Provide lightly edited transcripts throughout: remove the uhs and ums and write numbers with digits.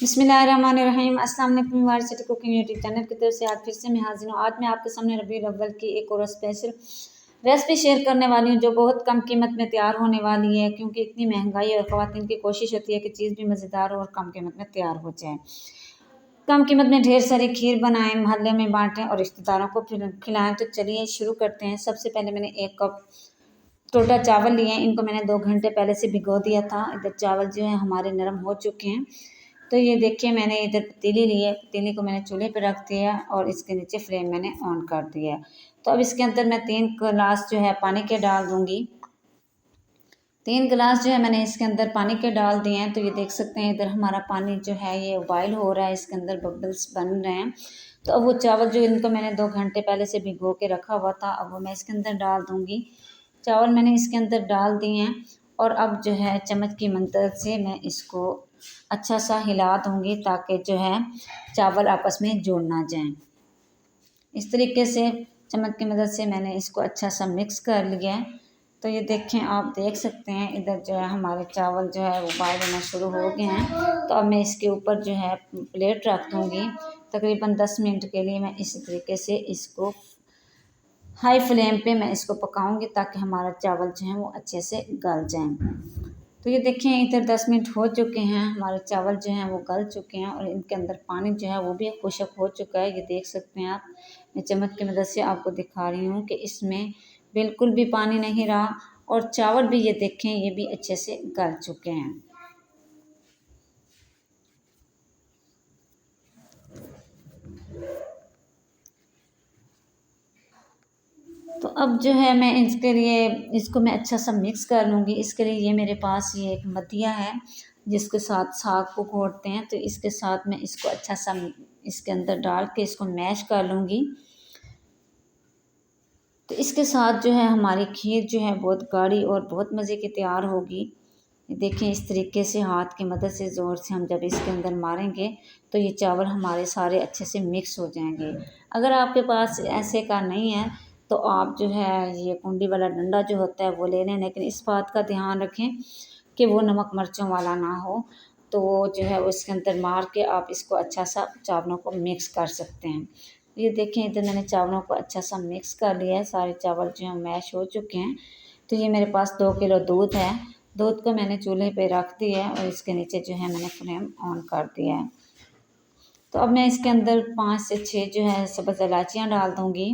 बिस्मिल्लाहिर्रहमानिर्रहीम। अस्सलाम वालेकुम। वार सिटी कुकिंग यूट्यूब चैनल की तरफ से आज फिर से मैं हाजिर हूँ। आज मैं आपके सामने रबीउल अव्वल की एक और स्पेशल रेसिपी शेयर करने वाली हूँ जो बहुत कम कीमत में तैयार होने वाली है, क्योंकि इतनी महंगाई और ख़वातीन की कोशिश होती है कि चीज़ भी मज़ेदार और कम कीमत में तैयार हो जाए। कम कीमत में ढेर सारी खीर बनाएं, मोहल्ले में बांटें और रिश्तेदारों को खिलाएं। तो चलिए शुरू करते हैं। सबसे पहले मैंने 1 कप टोटा चावल लिए हैं। इनको मैंने 2 घंटे पहले से भिगो दिया था। इधर चावल जो है हमारे नरम हो चुके हैं। तो ये देखिए, मैंने इधर पतीली ली है। पतीली को मैंने चूल्हे पर रख दिया और इसके नीचे फ्लेम मैंने ऑन कर दिया। तो अब इसके अंदर मैं 3 गिलास जो है पानी के डाल दूंगी। 3 गिलास जो है मैंने इसके अंदर पानी के डाल दिए हैं। तो ये देख सकते हैं इधर हमारा पानी जो है ये बॉयल हो रहा है, इसके अंदर बबल्स बन रहे हैं। तो अब वो चावल जो इनको मैंने 2 घंटे पहले से भिगो के रखा हुआ था, अब वो मैं इसके अंदर डाल दूंगी। चावल मैंने इसके अंदर डाल दिए हैं और अब जो है चम्मच की मदद से मैं इसको अच्छा सा हिला दूंगी ताकि जो है चावल आपस में जुड़ ना जाएं। इस तरीके से चम्मच की मदद से मैंने इसको अच्छा सा मिक्स कर लिया है। तो ये देखें, आप देख सकते हैं इधर जो है हमारे चावल जो है वो बॉयल होना शुरू हो गए हैं। तो अब मैं इसके ऊपर जो है प्लेट रख दूँगी। तकरीबन 10 मिनट के लिए मैं इसी तरीके से इसको हाई फ्लेम पे मैं इसको पकाऊंगी ताकि हमारा चावल जो है वो अच्छे से गल जाएं। तो ये देखें, इधर 10 मिनट हो चुके हैं, हमारे चावल जो हैं वो गल चुके हैं और इनके अंदर पानी जो है वो भी खुश्क हो चुका है। ये देख सकते हैं आप, मैं चम्मच की मदद से आपको दिखा रही हूँ कि इसमें बिल्कुल भी पानी नहीं रहा और चावल भी ये देखें ये भी अच्छे से गल चुके हैं। तो अब जो है मैं इसके लिए इसको मैं अच्छा सा मिक्स कर लूँगी। इसके लिए ये मेरे पास ये एक मतिया है जिसके साथ साग को घोटते हैं। तो इसके साथ मैं इसको अच्छा सा इसके अंदर डाल के इसको मैश कर लूँगी। तो इसके साथ जो है हमारी खीर जो है बहुत गाढ़ी और बहुत मज़े की तैयार होगी। देखें, इस तरीके से हाथ की मदद से ज़ोर से हम जब इसके अंदर मारेंगे तो ये चावल हमारे सारे अच्छे से मिक्स हो जाएंगे। अगर आपके पास ऐसे का नहीं है तो आप जो है ये कुंडी वाला डंडा जो होता है वो ले लें, लेकिन इस बात का ध्यान रखें कि वो नमक मिर्चों वाला ना हो। तो वो जो है उसके अंदर मार के आप इसको अच्छा सा चावलों को मिक्स कर सकते हैं। ये देखें, इधर मैंने चावलों को अच्छा सा मिक्स कर लिया है। सारे चावल जो हैं मैश हो चुके हैं। तो ये मेरे पास 2 किलो दूध है। दूध को मैंने चूल्हे पे रख दिया है और इसके नीचे जो है मैंने फ्लेम ऑन कर दिया है। तो अब मैं इसके अंदर 5 से 6 जो है सब्ज़ इलायचियाँ डाल दूँगी।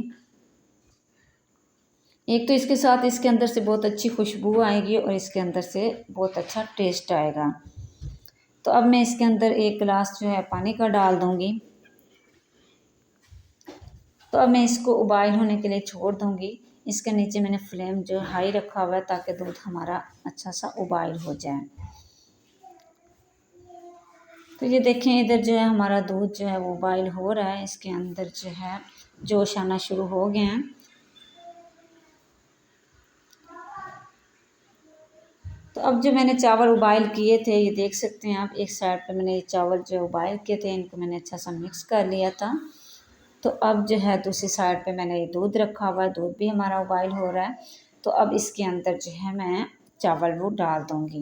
एक तो इसके साथ इसके अंदर से बहुत अच्छी खुशबू आएगी और इसके अंदर से बहुत अच्छा टेस्ट आएगा। तो अब मैं इसके अंदर 1 गिलास जो है पानी का डाल दूँगी। तो अब मैं इसको उबाल होने के लिए छोड़ दूँगी। इसके नीचे मैंने फ्लेम जो हाई रखा हुआ है ताकि दूध हमारा अच्छा सा उबाल हो जाए। तो ये देखें, इधर जो है हमारा दूध जो है वो उबाल हो रहा है। इसके अंदर जो है जोश आना शुरू हो गए हैं। तो अब जो मैंने चावल उबाइल किए थे, ये देख सकते हैं आप, एक साइड पे मैंने ये चावल जो उबाइल किए थे इनको मैंने अच्छा सा मिक्स कर लिया था। तो अब जो है दूसरी साइड पे मैंने ये दूध रखा हुआ है, दूध भी हमारा उबाइल हो रहा है। तो अब इसके अंदर जो है मैं चावल वो डाल दूँगी।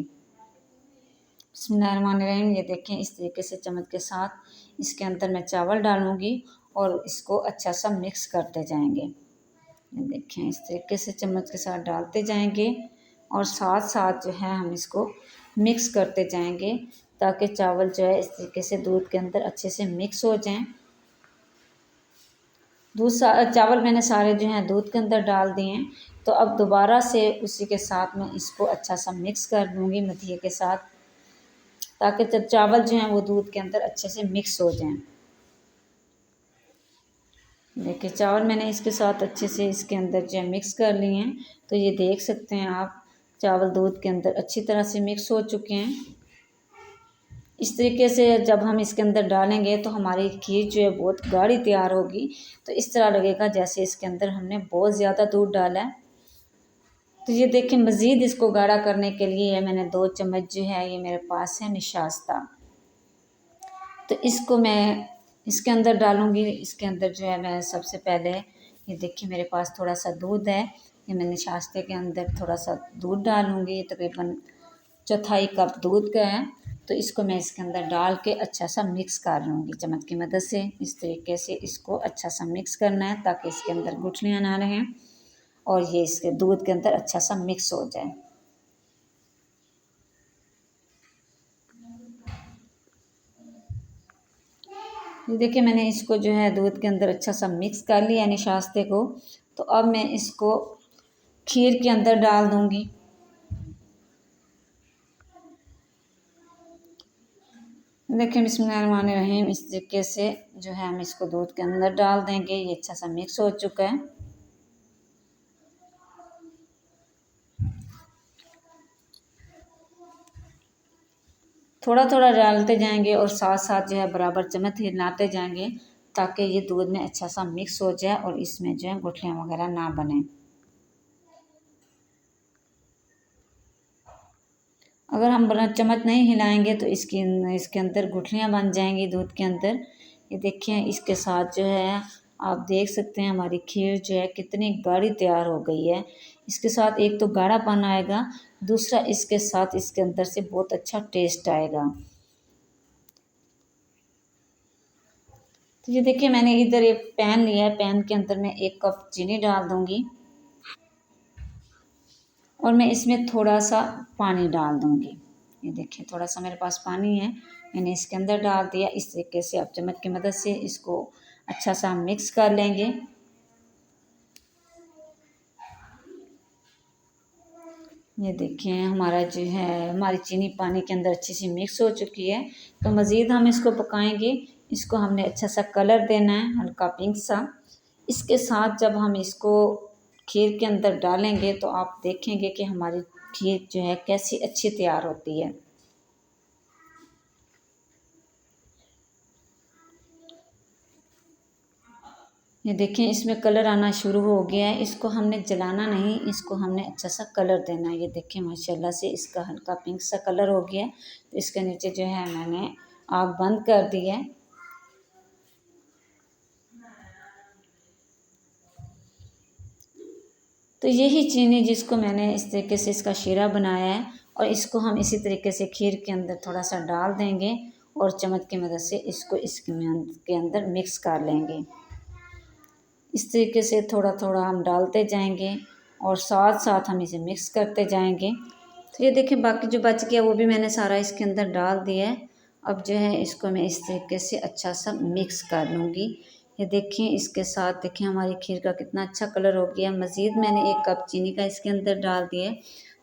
बिस्मिल्लाहिर्रहमानिर्रहीम। ये देखें, इस तरीके से चम्मच के साथ इसके अंदर मैं चावल डालूँगी और इसको अच्छा सा मिक्स करते जाएंगे। ये देखें, इस तरीके से चम्मच के साथ डालते जाएंगे और साथ साथ जो है हम इसको मिक्स करते जाएंगे ताकि चावल जो है इस तरीके से दूध के अंदर अच्छे से मिक्स हो जाएं। चावल मैंने सारे जो हैं दूध के अंदर डाल दिए हैं। तो अब दोबारा से उसी के साथ मैं इसको अच्छा सा मिक्स कर दूँगी मथिए के साथ, ताकि जब चावल जो हैं वो दूध के अंदर अच्छे से मिक्स हो जाएं। देखिए, चावल मैंने इसके साथ अच्छे से इसके अंदर जो है मिक्स कर लिए हैं। तो ये देख सकते हैं आप, चावल दूध के अंदर अच्छी तरह से मिक्स हो चुके हैं। इस तरीके से जब हम इसके अंदर डालेंगे तो हमारी खीर जो है बहुत गाढ़ी तैयार होगी। तो इस तरह लगेगा जैसे इसके अंदर हमने बहुत ज़्यादा दूध डाला है। तो ये देखें, मज़ीद इसको गाढ़ा करने के लिए मैंने 2 चम्मच जो है ये मेरे पास है निशास्ता। तो इसको मैं इसके अंदर डालूँगी। इसके अंदर जो है मैं सबसे पहले, ये देखिए मेरे पास थोड़ा सा दूध है, ये मैं निशास्ते के अंदर थोड़ा सा दूध डालूँगी। तकरीबन 1/4 कप दूध का है। तो इसको मैं इसके अंदर डाल के अच्छा सा मिक्स कर लूँगी चम्मच की मदद से। इस तरीके से इसको अच्छा सा मिक्स करना है ताकि इसके अंदर गुठलियाँ ना रहें और ये इसके दूध के अंदर अच्छा सा मिक्स हो जाए। ये देखिए मैंने इसको जो है दूध के अंदर अच्छा सा मिक्स कर लिया यानी शास्ते को। तो अब मैं इसको खीर के अंदर डाल दूँगी। देखिए बिस्मिल्लाहिर्रहमानिर्रहीम, इस तरीके से जो है हम इसको दूध के अंदर डाल देंगे। ये अच्छा सा मिक्स हो चुका है। थोड़ा थोड़ा डालते जाएंगे और साथ साथ जो है बराबर चम्मच हिलाते जाएंगे ताकि ये दूध में अच्छा सा मिक्स हो जाए और इसमें जो है गुठलियाँ वगैरह ना बने। अगर हम चम्मच नहीं हिलाएंगे तो इसके अंदर गुठलियाँ बन जाएंगी दूध के अंदर। ये देखिए इसके साथ जो है आप देख सकते हैं हमारी खीर जो है कितनी गाढ़ी तैयार हो गई है। इसके साथ एक तो गाढ़ापन आएगा, दूसरा इसके साथ इसके अंदर से बहुत अच्छा टेस्ट आएगा। तो ये देखिए मैंने इधर एक पैन लिया है, पैन के अंदर मैं 1 कप चीनी डाल दूँगी और मैं इसमें थोड़ा सा पानी डाल दूँगी। ये देखिए थोड़ा सा मेरे पास पानी है, मैंने इसके अंदर डाल दिया। इस तरीके से आप चम्मच की मदद से इसको अच्छा सा मिक्स कर लेंगे। ये देखिए हमारा जो है हमारी चीनी पानी के अंदर अच्छी सी मिक्स हो चुकी है। तो मज़ीद हम इसको पकाएंगे। इसको हमने अच्छा सा कलर देना है, हल्का पिंक सा। इसके साथ जब हम इसको खीर के अंदर डालेंगे तो आप देखेंगे कि हमारी खीर जो है कैसी अच्छी तैयार होती है। ये देखिए इसमें कलर आना शुरू हो गया है। इसको हमने जलाना नहीं, इसको हमने अच्छा सा कलर देना है। ये देखिए माशाल्लाह से इसका हल्का पिंक सा कलर हो गया है। तो इसके नीचे जो है मैंने आग बंद कर दी है। तो यही चीनी जिसको मैंने इस तरीके से इसका शीरा बनाया है और इसको हम इसी तरीके से खीर के अंदर थोड़ा सा डाल देंगे और चम्मच की मदद से इसको इसके अंदर मिक्स कर लेंगे। इस तरीके से थोड़ा थोड़ा हम डालते जाएंगे और साथ साथ हम इसे मिक्स करते जाएंगे। तो ये देखिए बाकी जो बच गया वो भी मैंने सारा इसके अंदर डाल दिया है। अब जो है इसको मैं इस तरीके से अच्छा सा मिक्स कर लूँगी। ये देखिए इसके साथ देखिए हमारी खीर का कितना अच्छा कलर हो गया। मज़ीद मैंने 1 कप चीनी का इसके अंदर डाल दिया है।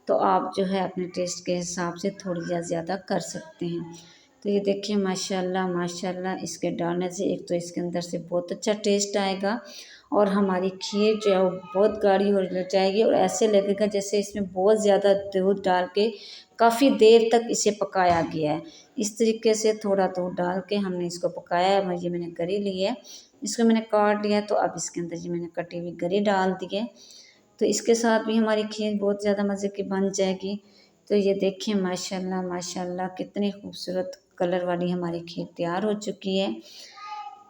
तो आप जो है अपने टेस्ट के हिसाब से थोड़ी या ज़्यादा कर सकते हैं। तो ये देखिए माशाल्लाह माशाल्लाह इसके डालने से एक तो इसके अंदर से बहुत अच्छा टेस्ट आएगा और हमारी खीर जो है वो बहुत गाढ़ी हो जाएगी और ऐसे लगेगा जैसे इसमें बहुत ज़्यादा दूध डाल के काफ़ी देर तक इसे पकाया गया है। इस तरीके से थोड़ा दूध डाल के हमने इसको पकाया है। ये मैंने गरी ली है, इसको मैंने काट लिया। तो अब इसके अंदर ये मैंने कटी हुई गरी डाल दी है। तो इसके साथ भी हमारी खीर बहुत ज़्यादा मज़े की बन जाएगी। तो ये देखिए माशाल्लाह माशाल्लाह कितनी खूबसूरत कलर वाली हमारी खीर तैयार हो चुकी है।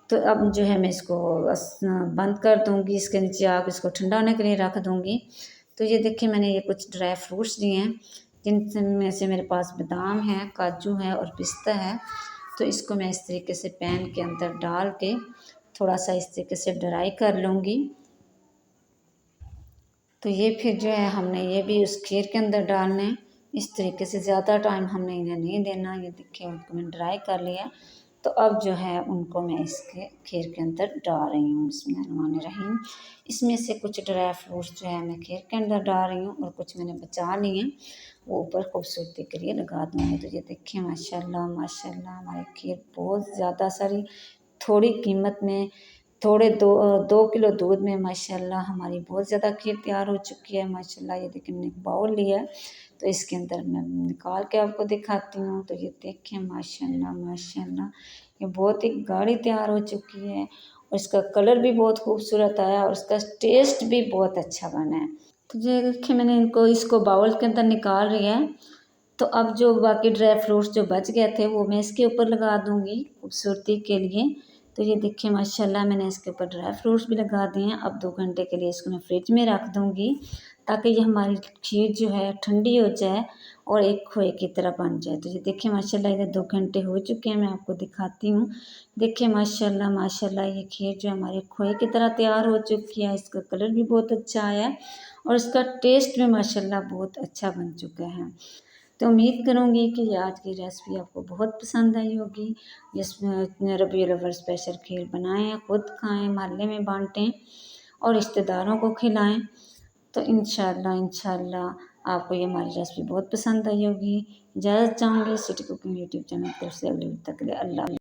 तो अब जो है मैं इसको बंद कर दूँगी। इसके नीचे आग इसको ठंडा होने के लिए रख दूँगी। तो ये देखिए मैंने ये कुछ ड्राई फ्रूट्स लिए हैं जिनमें से मेरे पास बादाम है, काजू है और पिस्ता है। तो इसको मैं इस तरीके से पैन के अंदर डाल के थोड़ा सा इस तरीके से ड्राई कर लूँगी। तो ये फिर जो है हमने ये भी उस खीर के अंदर डालने हैं। इस तरीके से ज़्यादा टाइम हमने इन्हें नहीं देना। ये देखिए उनको मैंने ड्राई कर लिया। तो अब जो है उनको मैं इसके खीर के अंदर डाल रही हूँ। बिस्मिल्लाहिर्रहमानिर्रहीम। इसमें से कुछ ड्राई फ्रूट्स जो है मैं खीर के अंदर डाल रही हूँ और कुछ मैंने बचा लिए हैं वो ऊपर खूबसूरती के लिए लगा दूँगी। तो ये देखिए माशाल्लाह माशाल्लाह हमारी खीर बहुत ज़्यादा सारी थोड़ी कीमत में थोड़े 2 किलो दूध में माशाल्लाह हमारी बहुत ज़्यादा खीर तैयार हो चुकी है। माशाल्लाह ये देखिए मैंने एक बाउल लिया है तो इसके अंदर मैं निकाल के आपको दिखाती हूँ। तो ये देखिए माशाल्लाह माशाल्लाह ये बहुत ही गाढ़ी तैयार हो चुकी है और इसका कलर भी बहुत खूबसूरत आया और उसका टेस्ट भी बहुत अच्छा बना है। तो ये देखिए मैंने इसको बाउल के अंदर निकाल लिया है। तो अब जो बाकी ड्राई फ्रूट्स जो बच गए थे वो मैं इसके ऊपर लगा दूँगी खूबसूरती के लिए। तो ये देखिए माशाल्लाह मैंने इसके ऊपर ड्राई फ्रूट्स भी लगा दिए हैं। अब 2 घंटे के लिए इसको मैं फ्रिज में रख दूँगी ताकि ये हमारी खीर जो है ठंडी हो जाए और एक खोए की तरह बन जाए। तो ये देखिए माशाल्लाह इधर 2 घंटे हो चुके हैं, मैं आपको दिखाती हूँ। देखिए माशाल्लाह माशाल्लाह ये खीर जो हमारे खोए की तरह तैयार हो चुकी है, इसका कलर भी बहुत अच्छा आया है और इसका टेस्ट भी माशाल्लाह बहुत अच्छा बन चुका है। तो उम्मीद करूँगी कि ये आज की रेसिपी आपको बहुत पसंद आई होगी। जिसमें रबीउल अव्वल स्पेशल खीर बनाएं, खुद खाएं, मोहल्ले में बांटें और रिश्तेदारों को खिलाएं। तो इंशाल्लाह आपको ये हमारी रेसिपी बहुत पसंद आई होगी। इजाज़त चाहूँगी सिटी कुकिंग यूट्यूब चैनल की तरफ से। अगली तक के लिए अल्लाह।